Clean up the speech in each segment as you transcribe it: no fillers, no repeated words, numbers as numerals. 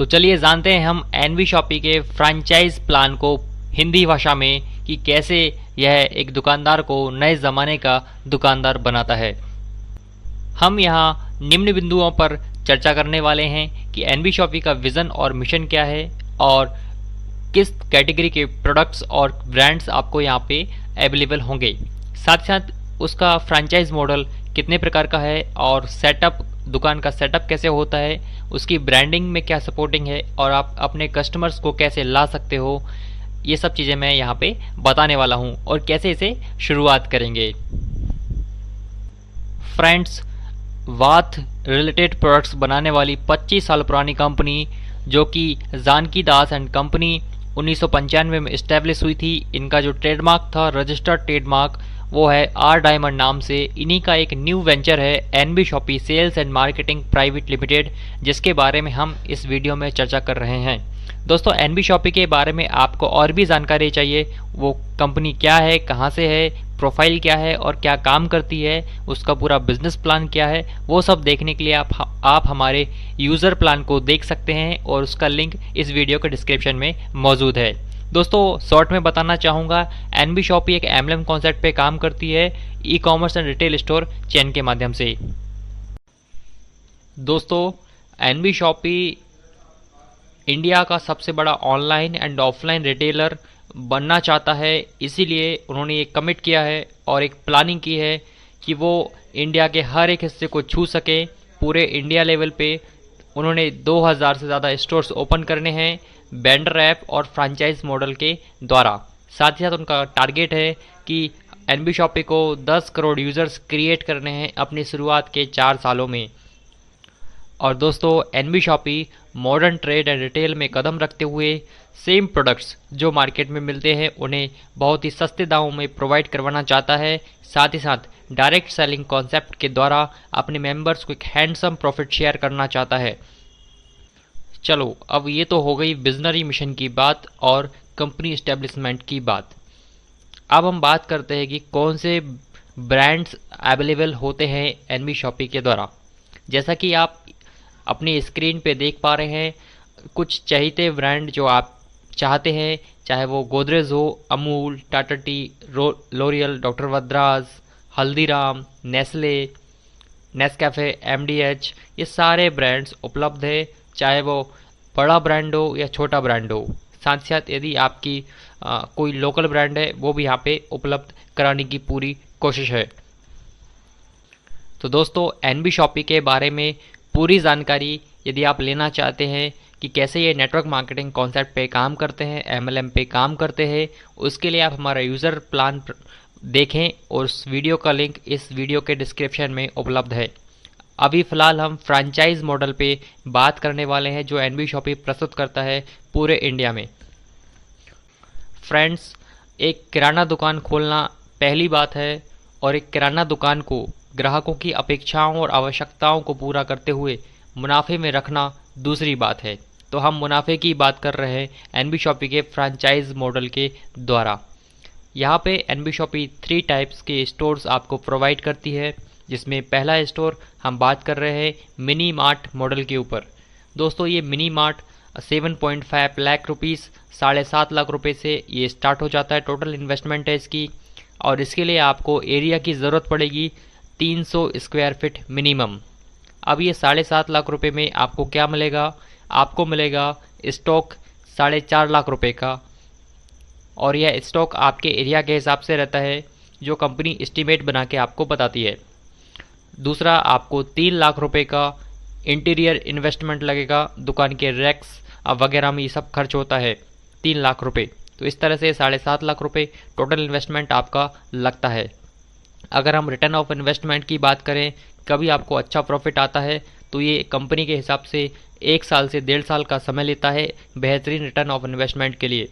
तो चलिए जानते हैं हम एनवी शॉपी के फ्रैंचाइज प्लान को हिंदी भाषा में कि कैसे यह एक दुकानदार को नए ज़माने का दुकानदार बनाता है। हम यहाँ निम्न बिंदुओं पर चर्चा करने वाले हैं कि एनवी शॉपी का विज़न और मिशन क्या है और किस कैटेगरी के प्रोडक्ट्स और ब्रांड्स आपको यहाँ पे अवेलेबल होंगे। साथ ही साथ उसका फ्रैंचाइज मॉडल कितने प्रकार का है और सेटअप, दुकान का सेटअप कैसे होता है, उसकी ब्रांडिंग में क्या सपोर्टिंग है और आप अपने कस्टमर्स को कैसे ला सकते हो, ये सब चीज़ें मैं यहाँ पे बताने वाला हूँ और कैसे इसे शुरुआत करेंगे। फ्रेंड्स, वाथ रिलेटेड प्रोडक्ट्स बनाने वाली 25 साल पुरानी कंपनी जो कि जानकी दास एंड कंपनी 1995 में इस्टेब्लिश हुई थी। इनका जो ट्रेडमार्क था, रजिस्टर्ड ट्रेडमार्क, वो है आर डायमंड नाम से। इन्हीं का एक न्यू वेंचर है NV Shoppy sales and marketing private limited, जिसके बारे में हम इस वीडियो में चर्चा कर रहे हैं। दोस्तों, एनवी शॉपी के बारे में आपको और भी जानकारी चाहिए, वो कंपनी क्या है, कहाँ से है, प्रोफाइल क्या है और क्या काम करती है, उसका पूरा बिजनेस प्लान क्या है, वो सब देखने के लिए आप हमारे यूज़र प्लान को देख सकते हैं और उसका लिंक इस वीडियो के डिस्क्रिप्शन में मौजूद है। दोस्तों, शॉर्ट में बताना चाहूँगा, एनवी शॉपी एक एमएलएम कॉन्सेप्ट पे काम करती है, e commerce and retail store chain के माध्यम से। दोस्तों, एनवी शॉपी इंडिया का सबसे बड़ा ऑनलाइन एंड ऑफलाइन रिटेलर बनना चाहता है, इसीलिए उन्होंने ये कमिट किया है और एक प्लानिंग की है कि वो इंडिया के हर एक हिस्से को छू सके। पूरे इंडिया लेवल पे उन्होंने 2000 से ज़्यादा स्टोर्स ओपन करने हैं वेंडर ऐप और फ्रैंचाइज मॉडल के द्वारा। साथ ही साथ उनका टारगेट है कि एनवी शॉपी को 10 करोड़ यूज़र्स क्रिएट करने हैं अपनी शुरुआत के 4 सालों में। और दोस्तों, NV Shoppy modern trade and retail में कदम रखते हुए सेम प्रोडक्ट्स जो मार्केट में मिलते हैं उन्हें बहुत ही सस्ते दामों में प्रोवाइड करवाना चाहता है। साथ ही साथ डायरेक्ट सेलिंग कॉन्सेप्ट के द्वारा अपने मेंबर्स को एक हैंडसम प्रॉफिट शेयर करना चाहता है। चलो, अब ये तो हो गई विजनरी मिशन की बात और कंपनी एस्टेब्लिशमेंट की बात। अब हम बात करते हैं कि कौन से ब्रांड्स अवेलेबल होते हैं एनवी शॉपी के द्वारा। जैसा कि आप अपनी स्क्रीन पे देख पा रहे हैं, कुछ चहेते ब्रांड जो आप चाहते हैं, चाहे वो गोदरेज हो, Amul, Tata tea, L'Oreal, doctor Batra's, Haldiram, Nestle, Nescafe, MDH, ये सारे ब्रांड्स उपलब्ध है, चाहे वो बड़ा ब्रांड हो या छोटा ब्रांड हो। साथ ही साथ यदि आपकी कोई लोकल ब्रांड है वो भी यहाँ पे उपलब्ध कराने की पूरी कोशिश है। तो दोस्तों, एनवी शॉपी के बारे में पूरी जानकारी यदि आप लेना चाहते हैं कि कैसे ये नेटवर्क मार्केटिंग कॉन्सेप्ट पे काम करते हैं, एमएलएम पे काम करते हैं, उसके लिए आप हमारा यूज़र प्लान देखें और उस वीडियो का लिंक इस वीडियो के डिस्क्रिप्शन में उपलब्ध है। अभी फ़िलहाल हम फ्रैंचाइज मॉडल पे बात करने वाले हैं जो एनवी शॉपी प्रस्तुत करता है पूरे इंडिया में। फ्रेंड्स, एक किराना दुकान खोलना पहली बात है और एक किराना दुकान को ग्राहकों की अपेक्षाओं और आवश्यकताओं को पूरा करते हुए मुनाफे में रखना दूसरी बात है। तो हम मुनाफे की बात कर रहे हैं एनवी शॉपी के फ्रैंचाइज मॉडल के द्वारा। यहाँ पे एनवी शॉपी 3 टाइप्स के स्टोर्स आपको प्रोवाइड करती है, जिसमें पहला स्टोर हम बात कर रहे हैं मिनी मार्ट मॉडल के ऊपर। दोस्तों, ये mini mart 7.5 lakh rupees, 7.5 lakh रुपए से ये स्टार्ट हो जाता है। टोटल इन्वेस्टमेंट है इसकी और इसके लिए आपको एरिया की ज़रूरत पड़ेगी 300 स्क्वायर फीट मिनिमम। अब ये 7.5 लाख रुपए में आपको क्या मिलेगा? आपको मिलेगा स्टॉक 4.5 लाख रुपए का, और यह स्टॉक आपके एरिया के हिसाब से रहता है जो कंपनी एस्टीमेट बना के आपको बताती है। दूसरा, आपको 3 लाख रुपए का इंटीरियर इन्वेस्टमेंट लगेगा, दुकान के रैक्स वगैरह में ये सब खर्च होता है 3 लाख रुपए। तो इस तरह से 7.5 लाख रुपए टोटल इन्वेस्टमेंट आपका लगता है। अगर हम रिटर्न ऑफ इन्वेस्टमेंट की बात करें, कभी आपको अच्छा प्रॉफिट आता है तो ये कंपनी के हिसाब से 1 साल से 1.5 साल का समय लेता है बेहतरीन रिटर्न ऑफ इन्वेस्टमेंट के लिए।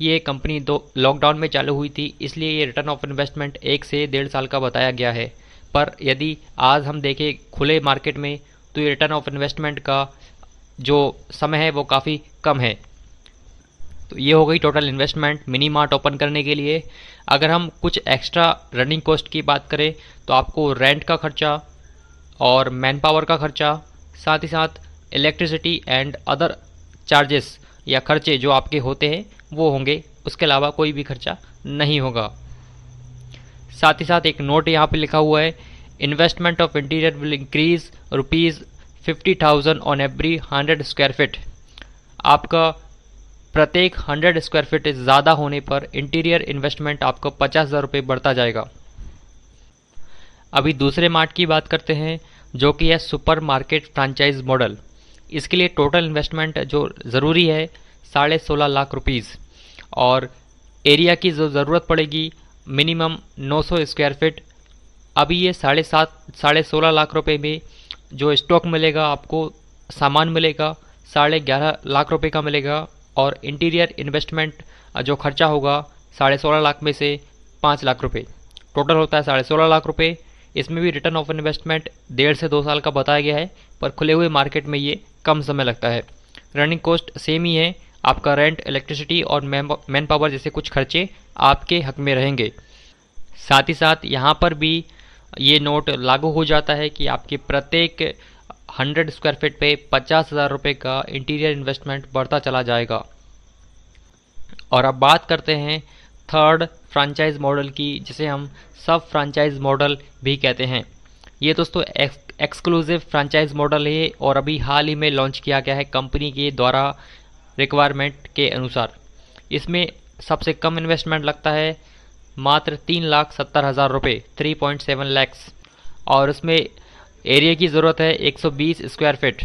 ये कंपनी लॉकडाउन में चालू हुई थी, इसलिए ये रिटर्न ऑफ इन्वेस्टमेंट 1 से 1.5 साल का बताया गया है। पर यदि आज हम देखें खुले मार्केट में तो ये रिटर्न ऑफ इन्वेस्टमेंट का जो समय है वो काफ़ी कम है। तो ये हो गई total investment mini mart open करने के लिए। अगर हम कुछ एक्स्ट्रा रनिंग कॉस्ट की बात करें तो आपको रेंट का खर्चा और मैन पावर का खर्चा, साथ ही साथ इलेक्ट्रिसिटी एंड अदर चार्जेस या खर्चे जो आपके होते हैं वो होंगे, उसके अलावा कोई भी खर्चा नहीं होगा। साथ ही साथ एक नोट यहाँ पे लिखा हुआ है, investment of interior will increase ₹50,000 on every 100 square feet. आपका प्रत्येक 100 स्क्वायर फीट ज़्यादा होने पर इंटीरियर इन्वेस्टमेंट आपको ₹50,000 बढ़ता जाएगा। अभी दूसरे मार्ट की बात करते हैं, जो कि है सुपर मार्केट फ्रेंचाइज मॉडल। इसके लिए टोटल इन्वेस्टमेंट जो ज़रूरी है 16.5 लाख रुपीज़, और एरिया की जो ज़रूरत पड़ेगी मिनिमम 900 स्क्वायर फीट। अभी ये 16.5 लाख रुपए में जो स्टॉक मिलेगा आपको, सामान मिलेगा 11.5 लाख रुपए का मिलेगा, और इंटीरियर इन्वेस्टमेंट जो खर्चा होगा 16.5 लाख में से 5 लाख रुपए, टोटल होता है 16.5 लाख रुपए। इसमें भी रिटर्न ऑफ इन्वेस्टमेंट 1.5 से 2 साल का बताया गया है, पर खुले हुए मार्केट में ये कम समय लगता है। रनिंग कॉस्ट सेम ही है, आपका रेंट, इलेक्ट्रिसिटी और मैन पावर जैसे कुछ खर्चे आपके हक में रहेंगे। साथ ही साथ यहाँ पर भी ये नोट लागू हो जाता है कि आपके प्रत्येक 100 स्क्वायर फीट पे 50,000 रुपये का इंटीरियर इन्वेस्टमेंट बढ़ता चला जाएगा। और अब बात करते हैं थर्ड फ्रेंचाइज मॉडल की, जिसे हम सब फ्रेंचाइज मॉडल भी कहते हैं। ये दोस्तों एक्सक्लूसिव फ्रेंचाइज मॉडल है और अभी हाल ही में लॉन्च किया गया है कंपनी के द्वारा रिक्वायरमेंट के अनुसार। इसमें सबसे कम इन्वेस्टमेंट लगता है मात्र 3,70,000 रुपये, 3.7 लैक्स, और उसमें एरिया की ज़रूरत है 120 स्क्वायर फीट।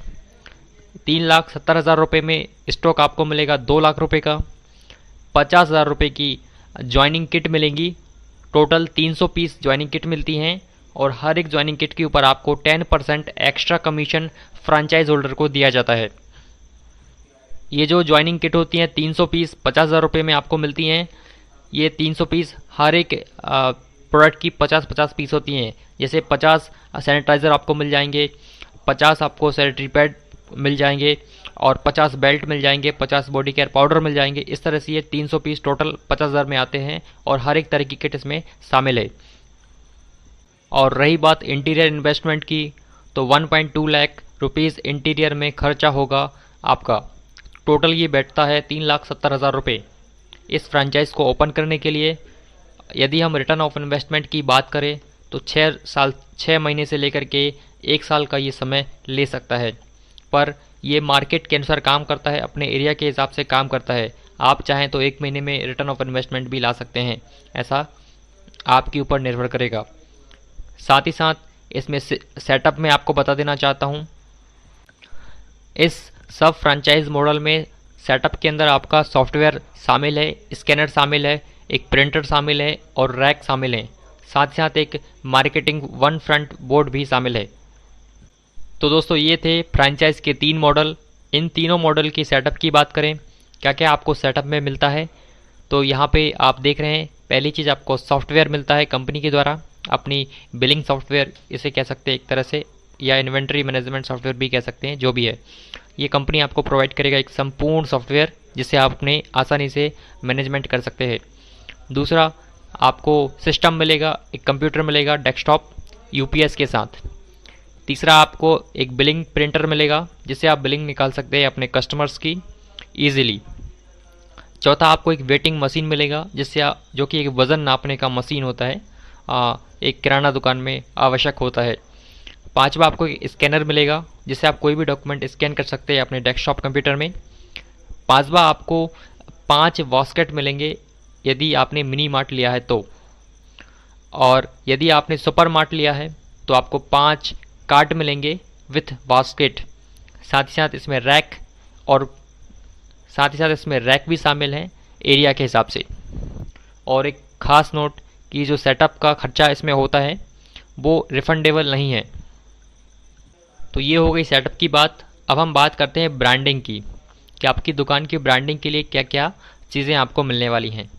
3,70,000 रुपये में स्टॉक आपको मिलेगा 2 लाख रुपये का। 50,000 रुपये की ज्वाइनिंग किट मिलेंगी, टोटल 300 पीस ज्वाइनिंग किट मिलती हैं, और हर एक ज्वाइनिंग किट के ऊपर आपको 10% एक्स्ट्रा कमीशन फ्रेंचाइज होल्डर को दिया जाता है। ये जो ज्वाइनिंग किट होती हैं 300 पीस 50,000 रुपये में आपको मिलती हैं। ये 300 पीस हर एक प्रोडक्ट की 50-50 पीस होती हैं। जैसे 50 सैनिटाइज़र आपको मिल जाएंगे, 50 आपको सैनिटरी पैड मिल जाएंगे, और 50 बेल्ट मिल जाएंगे, 50 बॉडी केयर पाउडर मिल जाएंगे। इस तरह से ये 300 पीस टोटल 50,000 में आते हैं, और हर एक तरह की किट इसमें शामिल है। और रही बात इंटीरियर इन्वेस्टमेंट की, तो 1.2 लाख रुपीज़ इंटीरियर में खर्चा होगा आपका। टोटल ये बैठता है 3,70,000 रुपये। इस फ्रेंचाइज को ओपन करने के लिए यदि हम रिटर्न ऑफ इन्वेस्टमेंट की बात करें तो 6 महीने से लेकर के 1 साल का ये समय ले सकता है, पर ये मार्केट के अनुसार काम करता है, अपने एरिया के हिसाब से काम करता है। आप चाहें तो 1 महीने में रिटर्न ऑफ इन्वेस्टमेंट भी ला सकते हैं, ऐसा आपके ऊपर निर्भर करेगा। साथ ही साथ इसमें सेटअप में आपको बता देना चाहता हूँ, इस सब फ्रेंचाइज मॉडल में सेटअप के अंदर आपका सॉफ्टवेयर शामिल है, स्कैनर शामिल है, एक प्रिंटर शामिल है और रैक शामिल है। साथ ही साथ एक मार्केटिंग वन फ्रंट बोर्ड भी शामिल है। तो दोस्तों ये थे फ्रेंचाइज के 3 मॉडल। इन तीनों मॉडल की सेटअप की बात करें, क्या क्या आपको सेटअप में मिलता है, तो यहाँ पे आप देख रहे हैं पहली चीज़ आपको सॉफ्टवेयर मिलता है कंपनी के द्वारा, अपनी बिलिंग सॉफ्टवेयर इसे कह सकते हैं एक तरह से, या इन्वेंट्री मैनेजमेंट सॉफ्टवेयर भी कह सकते हैं, जो भी है। ये कंपनी आपको प्रोवाइड करेगा एक संपूर्ण सॉफ्टवेयर, जिससे आप अपने आसानी से मैनेजमेंट कर सकते हैं। दूसरा आपको सिस्टम मिलेगा, एक कंप्यूटर मिलेगा डेस्कटॉप यूपीएस के साथ। तीसरा आपको एक बिलिंग प्रिंटर मिलेगा, जिससे आप बिलिंग निकाल सकते हैं अपने कस्टमर्स की ईजिली। चौथा आपको एक वेटिंग मशीन मिलेगा, जिससे जो कि एक वज़न नापने का मशीन होता है, एक किराना दुकान में आवश्यक होता है। पांचवा आपको एक स्कैनर मिलेगा, जिससे आप कोई भी डॉक्यूमेंट स्कैन कर सकते हैं अपने डेस्कटॉप कंप्यूटर में। पांचवा आपको 5 बास्केट मिलेंगे यदि आपने मिनी मार्ट लिया है तो, और यदि आपने सुपर मार्ट लिया है तो आपको 5 कार्ट मिलेंगे विथ बास्केट। साथ ही साथ इसमें रैक भी शामिल हैं एरिया के हिसाब से। और एक ख़ास नोट कि जो सेटअप का खर्चा इसमें होता है वो रिफंडेबल नहीं है। तो ये हो गई सेटअप की बात। अब हम बात करते हैं ब्रांडिंग की, कि आपकी दुकान की ब्रांडिंग के लिए क्या क्या चीज़ें आपको मिलने वाली हैं।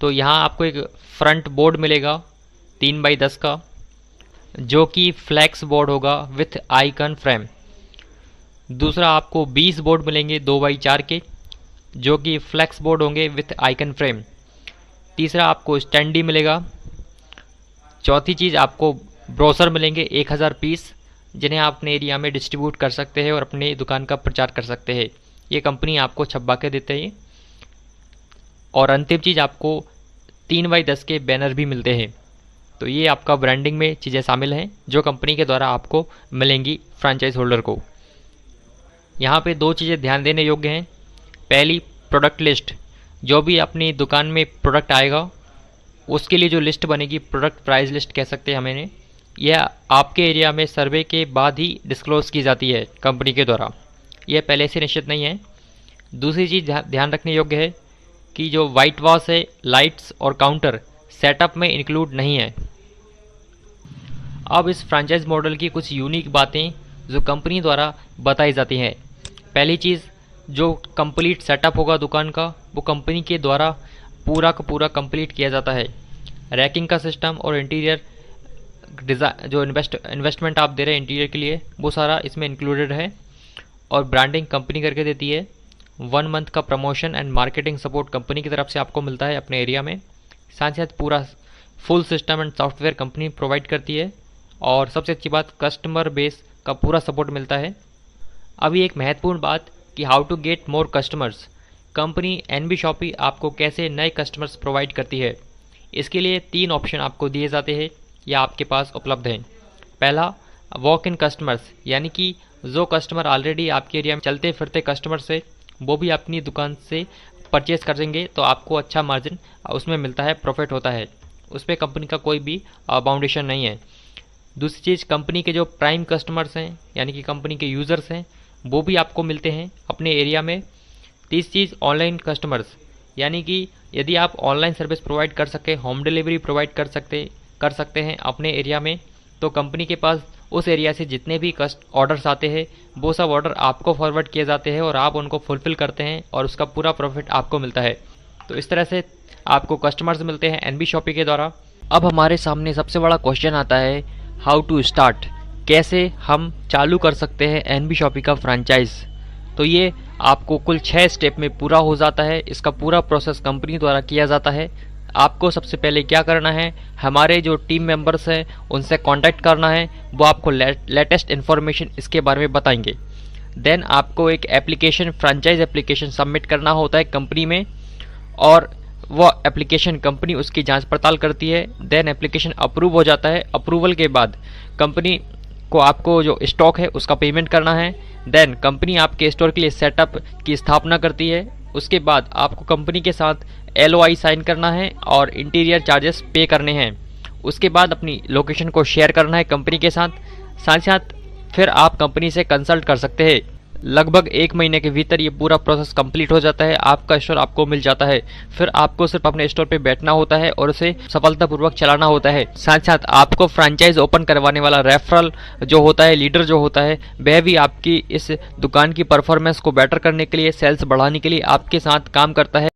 तो यहाँ आपको एक फ्रंट बोर्ड मिलेगा 3x10 का, जो कि फ्लैक्स बोर्ड होगा विथ आइकन फ्रेम। दूसरा आपको 20 बोर्ड मिलेंगे 2x4 के, जो कि फ्लैक्स बोर्ड होंगे विथ आइकन फ्रेम। तीसरा आपको स्टैंडी मिलेगा। चौथी चीज़ आपको ब्रोशर मिलेंगे 1000 पीस, जिन्हें आप अपने एरिया में डिस्ट्रीब्यूट कर सकते हैं और अपनी दुकान का प्रचार कर सकते हैं। ये कंपनी आपको छपवा के देते हैं। और अंतिम चीज़, आपको 3x10 के बैनर भी मिलते हैं। तो ये आपका ब्रांडिंग में चीज़ें शामिल हैं जो कंपनी के द्वारा आपको मिलेंगी फ्रेंचाइज होल्डर को। यहाँ पे 2 चीज़ें ध्यान देने योग्य हैं। पहली, प्रोडक्ट लिस्ट। जो भी अपनी दुकान में प्रोडक्ट आएगा उसके लिए जो लिस्ट बनेगी, प्रोडक्ट प्राइस लिस्ट कह सकते हैं हम इन्हें, यह आपके एरिया में सर्वे के बाद ही डिस्क्लोज़ की जाती है कंपनी के द्वारा। यह पहले से निश्चित नहीं है। दूसरी चीज़ ध्यान रखने योग्य है कि जो वाइट वॉश है, लाइट्स और काउंटर सेटअप में इंक्लूड नहीं है। अब इस फ्रेंचाइज मॉडल की कुछ यूनिक बातें जो कंपनी द्वारा बताई जाती हैं। पहली चीज़, जो कंप्लीट सेटअप होगा दुकान का वो कंपनी के द्वारा पूरा का पूरा कंप्लीट किया जाता है। रैकिंग का सिस्टम और इंटीरियर डिज़ाइन, जो इन्वेस्टमेंट आप दे रहे हैं इंटीरियर के लिए, वो सारा इसमें इंक्लूडेड है। और ब्रांडिंग कंपनी करके देती है। 1 मंथ का promotion and marketing support company की तरफ से आपको मिलता है अपने एरिया में। साथ ही साथ पूरा full system and software company provide करती है। और सबसे अच्छी बात, कस्टमर बेस का पूरा सपोर्ट मिलता है। अभी एक महत्वपूर्ण बात कि how to get more customers. Company NB Shoppy आपको कैसे नए कस्टमर्स प्रोवाइड करती है। इसके लिए 3 ऑप्शन आपको दिए जाते हैं या आपके पास उपलब्ध हैं। पहला, वॉक इन कस्टमर्स, यानी कि जो कस्टमर ऑलरेडी आपके एरिया में चलते फिरते कस्टमर से, वो भी अपनी दुकान से परचेज़ करेंगे तो आपको अच्छा मार्जिन उसमें मिलता है, प्रॉफिट होता है। उस पर कंपनी का कोई भी बाउंडेशन नहीं है। दूसरी चीज़, कंपनी के जो प्राइम कस्टमर्स हैं यानी कि कंपनी के यूज़र्स हैं, वो भी आपको मिलते हैं अपने एरिया में। तीसरी चीज़, ऑनलाइन कस्टमर्स, यानी कि यदि आप ऑनलाइन सर्विस प्रोवाइड कर सके, होम डिलीवरी प्रोवाइड कर सकते हैं अपने एरिया में, तो कंपनी के पास उस एरिया से जितने भी ऑर्डर्स आते हैं वो सब ऑर्डर आपको फॉरवर्ड किए जाते हैं और आप उनको फुलफ़िल करते हैं और उसका पूरा प्रॉफिट आपको मिलता है। तो इस तरह से आपको कस्टमर्स मिलते हैं एनबी शॉपी के द्वारा। अब हमारे सामने सबसे बड़ा क्वेश्चन आता है, हाउ टू स्टार्ट, कैसे हम चालू कर सकते हैं एनबी शॉपी का फ्रेंचाइज। तो ये आपको कुल 6 स्टेप में पूरा हो जाता है। इसका पूरा प्रोसेस कंपनी द्वारा किया जाता है। आपको सबसे पहले क्या करना है, हमारे जो टीम मेंबर्स हैं उनसे कांटेक्ट करना है। वो आपको लेटेस्ट इन्फॉर्मेशन इसके बारे में बताएंगे। देन आपको एक एप्लीकेशन, फ्रेंचाइज एप्लीकेशन सबमिट करना होता है कंपनी में, और वो एप्लीकेशन कंपनी उसकी जांच पड़ताल करती है। देन एप्लीकेशन अप्रूव हो जाता है। अप्रूवल के बाद कंपनी को आपको जो स्टॉक है उसका पेमेंट करना है। देन कंपनी आपके स्टोर के लिए सेटअप की स्थापना करती है। उसके बाद आपको कंपनी के साथ LOI साइन करना है और इंटीरियर चार्जेस पे करने हैं। उसके बाद अपनी लोकेशन को शेयर करना है कंपनी के साथ। साथ ही साथ फिर आप कंपनी से कंसल्ट कर सकते हैं। लगभग 1 महीने के भीतर ये पूरा प्रोसेस कंप्लीट हो जाता है। आपका स्टोर आपको मिल जाता है। फिर आपको सिर्फ अपने स्टोर पे बैठना होता है और उसे सफलतापूर्वक चलाना होता है। साथ साथ आपको फ्रेंचाइज ओपन करवाने वाला रेफरल जो होता है, लीडर जो होता है, वह भी आपकी इस दुकान की परफॉर्मेंस को बेटर करने के लिए, सेल्स बढ़ाने के लिए आपके साथ काम करता है।